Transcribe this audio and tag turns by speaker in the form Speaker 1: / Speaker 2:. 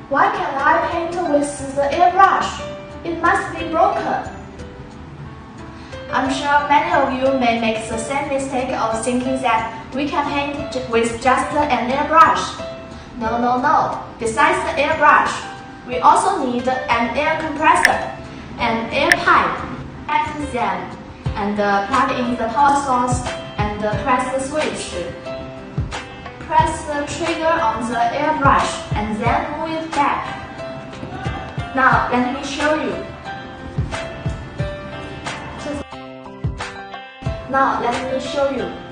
Speaker 1: Why can't I paint with the airbrush? It must be broken. I'm sure many of you may make the same mistake of thinking that we can paint with just an airbrush. No. Besides the airbrush, we also need an air compressor, an air pipe. Connect them and plug in the power source and press the switch. Press the trigger on the airbrush and then move it back. Now let me show you. Now let me show you.